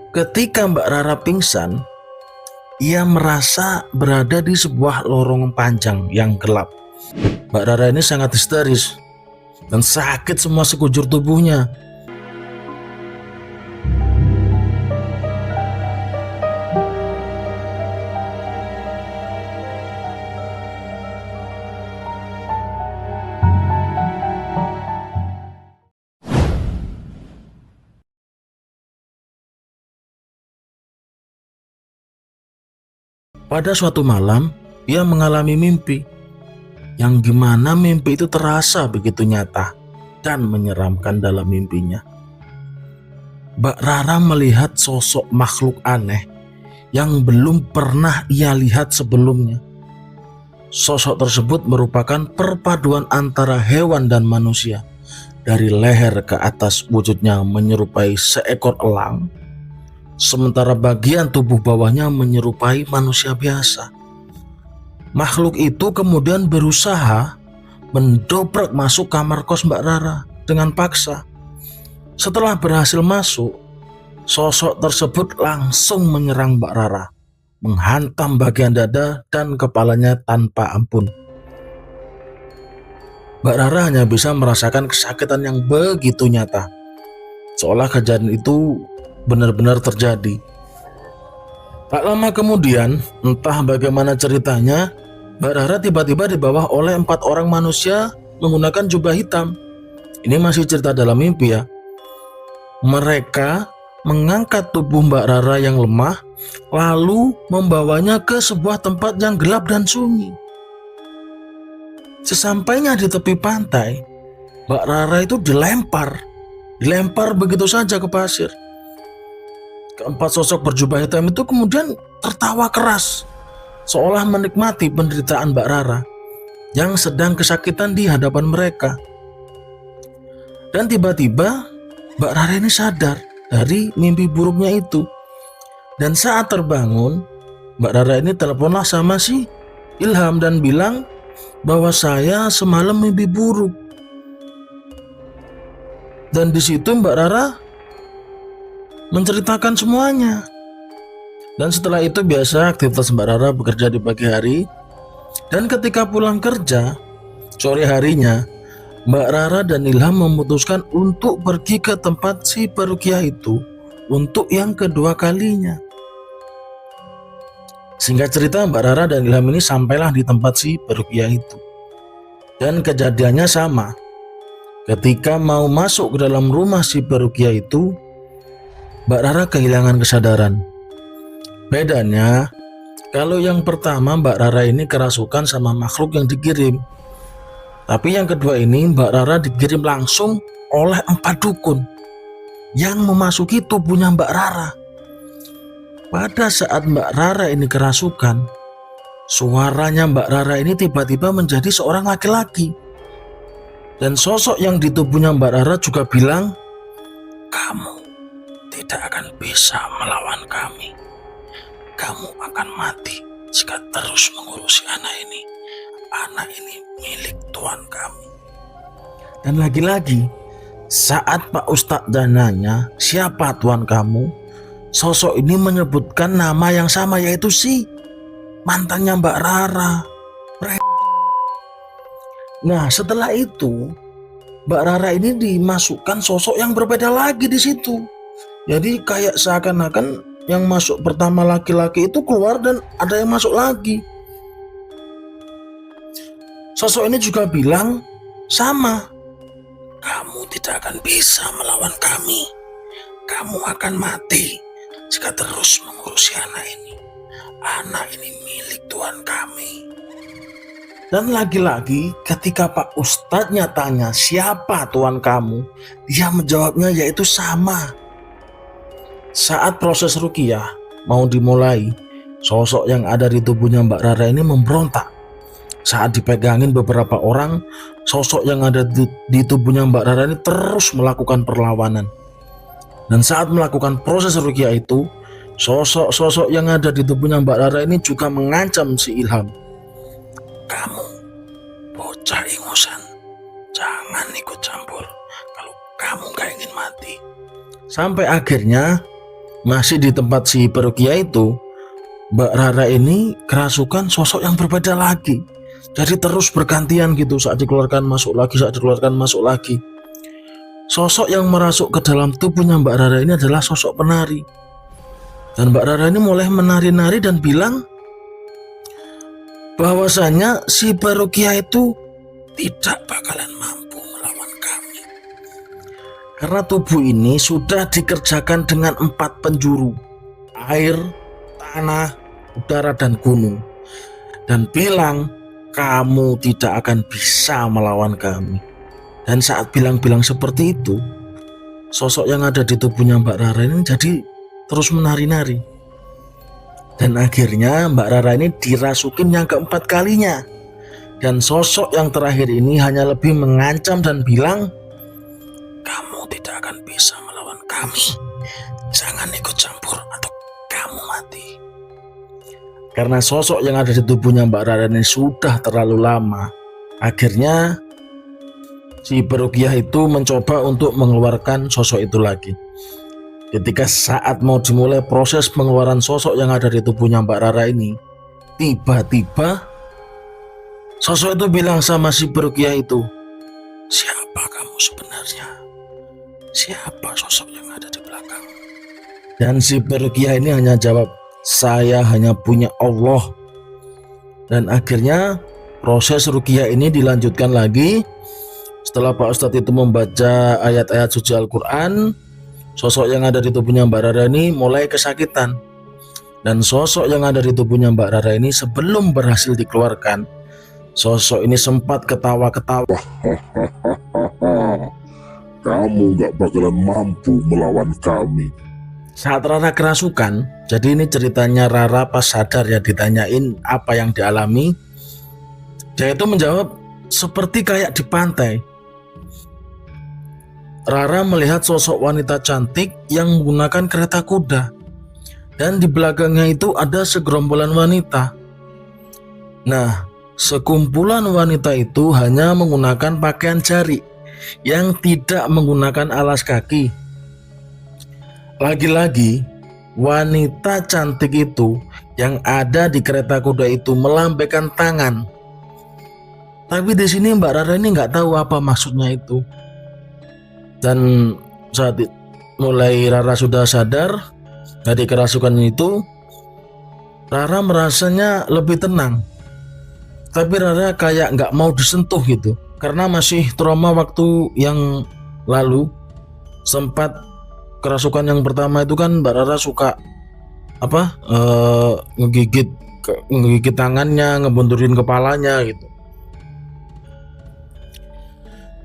Ketika Mbak Rara pingsan, ia merasa berada di sebuah lorong panjang yang gelap. Mbak Rara ini sangat histeris dan sakit semua sekujur tubuhnya. Pada suatu malam, ia mengalami mimpi yang gimana mimpi itu terasa begitu nyata dan menyeramkan dalam mimpinya. Mbak Rara melihat sosok makhluk aneh yang belum pernah ia lihat sebelumnya. Sosok tersebut merupakan perpaduan antara hewan dan manusia. Dari leher ke atas wujudnya menyerupai seekor elang, sementara bagian tubuh bawahnya menyerupai manusia biasa. Makhluk itu kemudian berusaha mendobrak masuk kamar kos Mbak Rara dengan paksa. Setelah berhasil masuk, sosok tersebut langsung menyerang Mbak Rara, menghantam bagian dada dan kepalanya tanpa ampun. Mbak Rara hanya bisa merasakan kesakitan yang begitu nyata, seolah kejadian itu benar-benar terjadi. Tak lama kemudian, entah bagaimana ceritanya, Mbak Rara tiba-tiba dibawa oleh 4 orang manusia menggunakan jubah hitam. Ini masih cerita dalam mimpi ya. Mereka mengangkat tubuh Mbak Rara yang lemah, lalu membawanya ke sebuah tempat yang gelap dan sunyi. Sesampainya di tepi pantai, Mbak Rara itu dilempar begitu saja ke pasir. Keempat sosok berjubah hitam itu kemudian tertawa keras, seolah menikmati penderitaan Mbak Rara yang sedang kesakitan di hadapan mereka. Dan tiba-tiba Mbak Rara ini sadar dari mimpi buruknya itu. Dan saat terbangun, Mbak Rara ini teleponlah sama si Ilham dan bilang bahwa saya semalam mimpi buruk. Dan di situ Mbak Rara menceritakan semuanya. Dan setelah itu biasa aktivitas Mbak Rara bekerja di pagi hari. Dan ketika pulang kerja, sore harinya, Mbak Rara dan Ilham memutuskan untuk pergi ke tempat si peruqyah itu untuk yang kedua kalinya. Singkat cerita, Mbak Rara dan Ilham ini sampailah di tempat si peruqyah itu. Dan kejadiannya sama. Ketika mau masuk ke dalam rumah si peruqyah itu, Mbak Rara kehilangan kesadaran. Bedanya, kalau yang pertama Mbak Rara ini kerasukan sama makhluk yang dikirim. Tapi yang kedua ini Mbak Rara dikirim langsung oleh 4 dukun yang memasuki tubuhnya Mbak Rara. Pada saat Mbak Rara ini kerasukan, suaranya Mbak Rara ini tiba-tiba menjadi seorang laki-laki. Dan sosok yang di tubuhnya Mbak Rara juga bilang, "Kamu tidak akan bisa melawan kami. Kamu akan mati jika terus mengurusi anak ini. Anak ini milik Tuhan kami." Dan lagi-lagi, saat Pak Ustadz nanya, "Siapa Tuhan kamu?" sosok ini menyebutkan nama yang sama, yaitu si mantannya Mbak Rara. Nah, setelah itu Mbak Rara ini dimasukkan sosok yang berbeda lagi di situ. Jadi kayak seakan-akan yang masuk pertama laki-laki itu keluar dan ada yang masuk lagi. Sosok ini juga bilang sama, "Kamu tidak akan bisa melawan kami. Kamu akan mati jika terus mengurusi anak ini. Anak ini milik Tuhan kami." Dan lagi-lagi ketika Pak Ustadznya tanya, "Siapa Tuhan kamu?" dia menjawabnya yaitu sama. Saat proses ruqyah mau dimulai, sosok yang ada di tubuhnya Mbak Rara ini memberontak. Saat dipegangin beberapa orang, sosok yang ada di tubuhnya Mbak Rara ini terus melakukan perlawanan. Dan saat melakukan proses ruqyah itu, sosok-sosok yang ada di tubuhnya Mbak Rara ini juga mengancam si Ilham. "Kamu bocah ingusan, jangan ikut campur kalau kamu gak ingin mati." Sampai akhirnya masih di tempat si perukia itu, Mbak Rara ini kerasukan sosok yang berbeda lagi. Jadi terus bergantian gitu, saat dikeluarkan masuk lagi, saat dikeluarkan masuk lagi. Sosok yang merasuk ke dalam tubuhnya Mbak Rara ini adalah sosok penari. Dan Mbak Rara ini mulai menari-nari dan bilang bahwasanya si perukia itu tidak bakalan mampu melawan kami. Karena tubuh ini sudah dikerjakan dengan 4 penjuru, air, tanah, udara, dan gunung. Dan bilang, kamu tidak akan bisa melawan kami. Dan saat bilang-bilang seperti itu, sosok yang ada di tubuhnya Mbak Rara ini jadi terus menari-nari. Dan akhirnya Mbak Rara ini dirasukin yang keempat kalinya. Dan sosok yang terakhir ini hanya lebih mengancam dan bilang, kamu tidak akan bisa melawan kami. Jangan ikut campur atau kamu mati. Karena sosok yang ada di tubuhnya Mbak Rara ini sudah terlalu lama, akhirnya si perukiah itu mencoba untuk mengeluarkan sosok itu lagi. Ketika saat mau dimulai proses pengeluaran sosok yang ada di tubuhnya Mbak Rara ini, tiba-tiba sosok itu bilang sama si perukiah itu, siapa kamu sebenarnya? Siapa sosok yang ada di belakang? Dan si perukiah ini hanya jawab, saya hanya punya Allah. Dan akhirnya proses ruqyah ini dilanjutkan lagi. Setelah Pak Ustadz itu membaca ayat-ayat suci Al-Quran, sosok yang ada di tubuhnya Mbak Rara ini mulai kesakitan. Dan sosok yang ada di tubuhnya Mbak Rara ini sebelum berhasil dikeluarkan, sosok ini sempat ketawa-ketawa. Kamu gak bakalan mampu melawan kami. Saat Rara kerasukan, jadi ini ceritanya Rara pas sadar ya, ditanyain apa yang dialami. Dia itu menjawab seperti kayak di pantai. Rara melihat sosok wanita cantik yang menggunakan kereta kuda. Dan di belakangnya itu ada segerombolan wanita. Nah, sekumpulan wanita itu hanya menggunakan pakaian jari yang tidak menggunakan alas kaki. Lagi-lagi, wanita cantik itu yang ada di kereta kuda itu melambaikan tangan. Tapi di sini Mbak Rara ini nggak tahu apa maksudnya itu. Dan saat mulai Rara sudah sadar dari kerasukan itu, Rara merasanya lebih tenang. Tapi Rara kayak nggak mau disentuh gitu, karena masih trauma waktu yang lalu. Sempat kerasukan yang pertama itu kan Mbak Rara suka ngegigit tangannya, ngebunturin kepalanya gitu.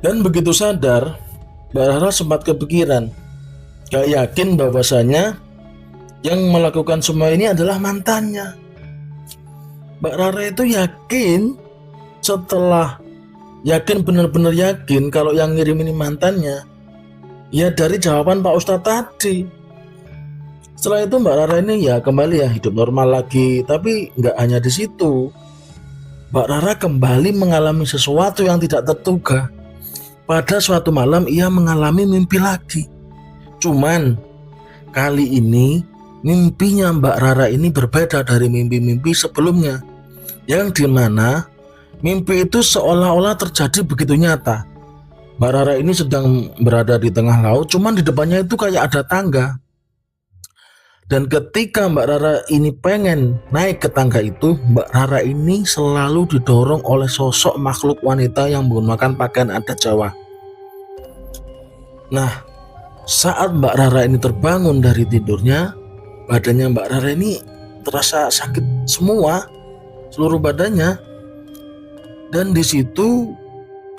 Dan begitu sadar, Mbak Rara sempat kepikiran, gak yakin bahwasanya yang melakukan semua ini adalah mantannya. Mbak Rara itu yakin, setelah yakin, benar-benar yakin kalau yang ngirim ini mantannya, ya dari jawaban Pak Ustadz tadi. Setelah itu Mbak Rara ini ya kembali ya hidup normal lagi. Tapi nggak hanya di situ, Mbak Rara kembali mengalami sesuatu yang tidak terduga. Pada suatu malam ia mengalami mimpi lagi. Cuman kali ini mimpinya Mbak Rara ini berbeda dari mimpi-mimpi sebelumnya, yang dimana mimpi itu seolah-olah terjadi begitu nyata. Mbak Rara ini sedang berada di tengah laut, cuman di depannya itu kayak ada tangga. Dan ketika Mbak Rara ini pengen naik ke tangga itu, Mbak Rara ini selalu didorong oleh sosok makhluk wanita yang menggunakan pakaian adat Jawa. Nah, saat Mbak Rara ini terbangun dari tidurnya, badannya Mbak Rara ini terasa sakit semua, seluruh badannya. Dan di situ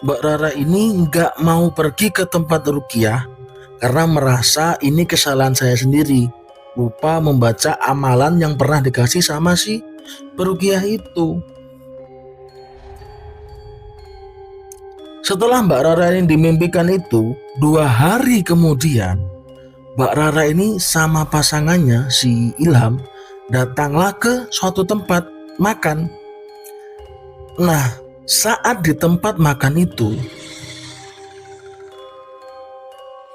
Mbak Rara ini nggak mau pergi ke tempat ruqyah karena merasa ini kesalahan saya sendiri, lupa membaca amalan yang pernah dikasih sama si peruqyah itu. Setelah Mbak Rara ini dimimpikan itu, 2 hari kemudian Mbak Rara ini sama pasangannya si Ilham datanglah ke suatu tempat makan. Nah, saat di tempat makan itu,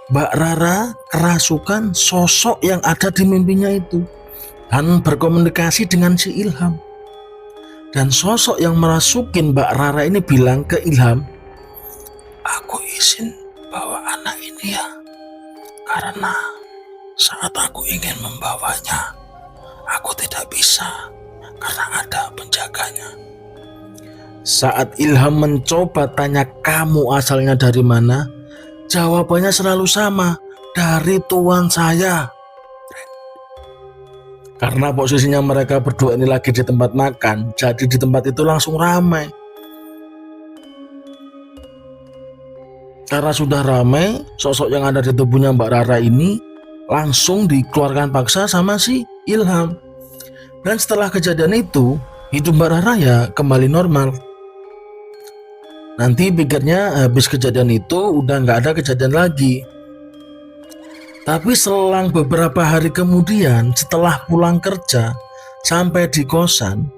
Mbak Rara kerasukan sosok yang ada di mimpinya itu dan berkomunikasi dengan si Ilham. Dan sosok yang merasukin Mbak Rara ini bilang ke Ilham, "Aku izin bawa anak ini ya, karena saat aku ingin membawanya, aku tidak bisa karena ada penjaganya." Saat Ilham mencoba tanya kamu asalnya dari mana, jawabannya selalu sama, dari tuan saya. Karena posisinya mereka berdua ini lagi di tempat makan, jadi di tempat itu langsung ramai. Karena sudah ramai, sosok yang ada di tubuhnya Mbak Rara ini langsung dikeluarkan paksa sama si Ilham. Dan setelah kejadian itu, hidup Mbak Rara ya kembali normal. Nanti pikirnya habis kejadian itu udah nggak ada kejadian lagi. Tapi selang beberapa hari kemudian, setelah pulang kerja sampai di kosan,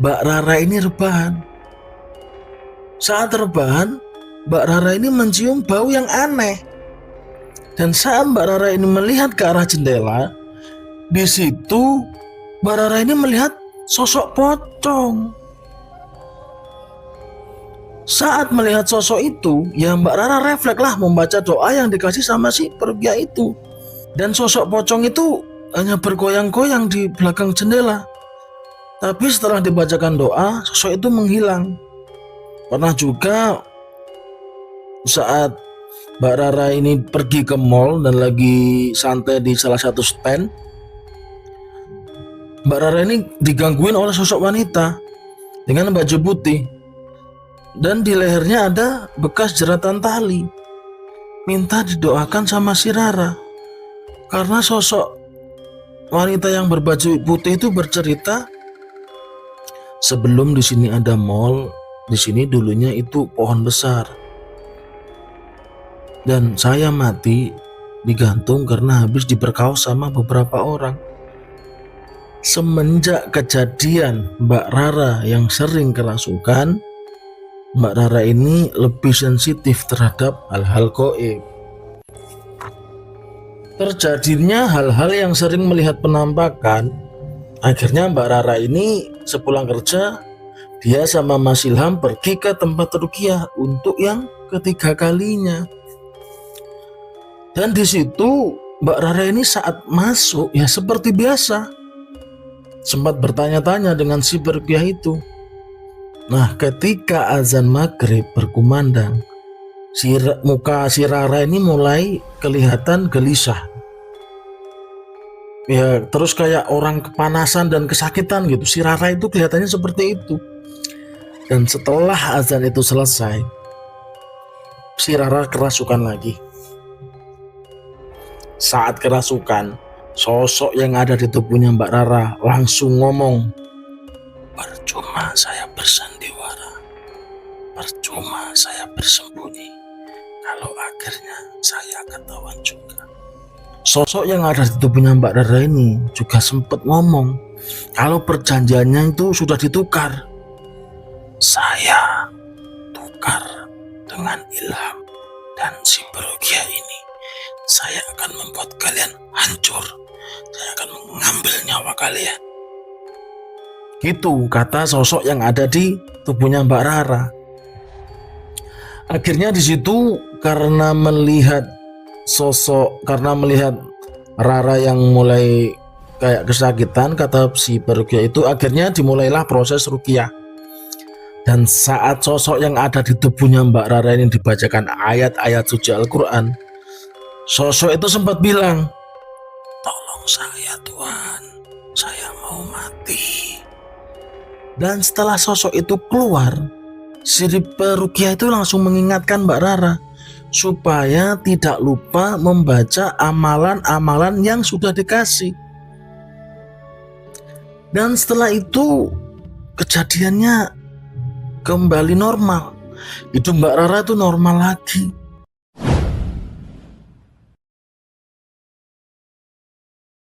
Mbak Rara ini rebahan. Saat rebahan, Mbak Rara ini mencium bau yang aneh. Dan saat Mbak Rara ini melihat ke arah jendela, di situ Mbak Rara ini melihat sosok pocong. Saat melihat sosok itu, ya Mbak Rara refleks lah membaca doa yang dikasih sama si perukia itu. Dan sosok pocong itu hanya bergoyang-goyang di belakang jendela. Tapi setelah dibacakan doa, sosok itu menghilang. Pernah juga saat Mbak Rara ini pergi ke mall dan lagi santai di salah satu stand, Mbak Rara ini digangguin oleh sosok wanita dengan baju putih. Dan di lehernya ada bekas jeratan tali. Minta didoakan sama si Rara. Karena sosok wanita yang berbaju putih itu bercerita, sebelum di sini ada mall, di sini dulunya itu pohon besar. Dan saya mati digantung karena habis diperkaos sama beberapa orang. Semenjak kejadian Mbak Rara yang sering kerasukan, Mbak Rara ini lebih sensitif terhadap hal-hal gaib. Terjadinya hal-hal yang sering melihat penampakan, akhirnya Mbak Rara ini sepulang kerja, dia sama Mas Ilham pergi ke tempat ruqyah untuk yang ketiga kalinya. Dan di situ Mbak Rara ini saat masuk ya seperti biasa, sempat bertanya-tanya dengan si peruqyah itu. Nah, ketika azan maghrib berkumandang, muka si Rara ini mulai kelihatan gelisah. Ya, terus kayak orang kepanasan dan kesakitan gitu. Si Rara itu kelihatannya seperti itu. Dan setelah azan itu selesai, si Rara kerasukan lagi. Saat kerasukan, sosok yang ada di tubuhnya Mbak Rara langsung ngomong, "Percuma saya bersandiwara, percuma saya bersembunyi, kalau akhirnya saya ketahuan juga." Sosok yang ada di tubuhnya Mbak Rara ini juga sempat ngomong kalau perjanjiannya itu sudah ditukar. "Saya tukar dengan Ilham dan si peruqyah ini. Saya akan membuat kalian hancur. Saya akan mengambil nyawa kalian." Gitu kata sosok yang ada di tubuhnya Mbak Rara. Akhirnya di situ karena melihat Rara yang mulai kayak kesakitan, kata si peruqyah itu, akhirnya dimulailah proses ruqyah. Dan saat sosok yang ada di tubuhnya Mbak Rara ini dibacakan ayat-ayat suci Al-Quran, sosok itu sempat bilang, "Tolong saya Tuhan, saya mau mati." Dan setelah sosok itu keluar, si peruqyah itu langsung mengingatkan Mbak Rara supaya tidak lupa membaca amalan-amalan yang sudah dikasih. Dan setelah itu kejadiannya kembali normal. Hidup Mbak Rara itu normal lagi.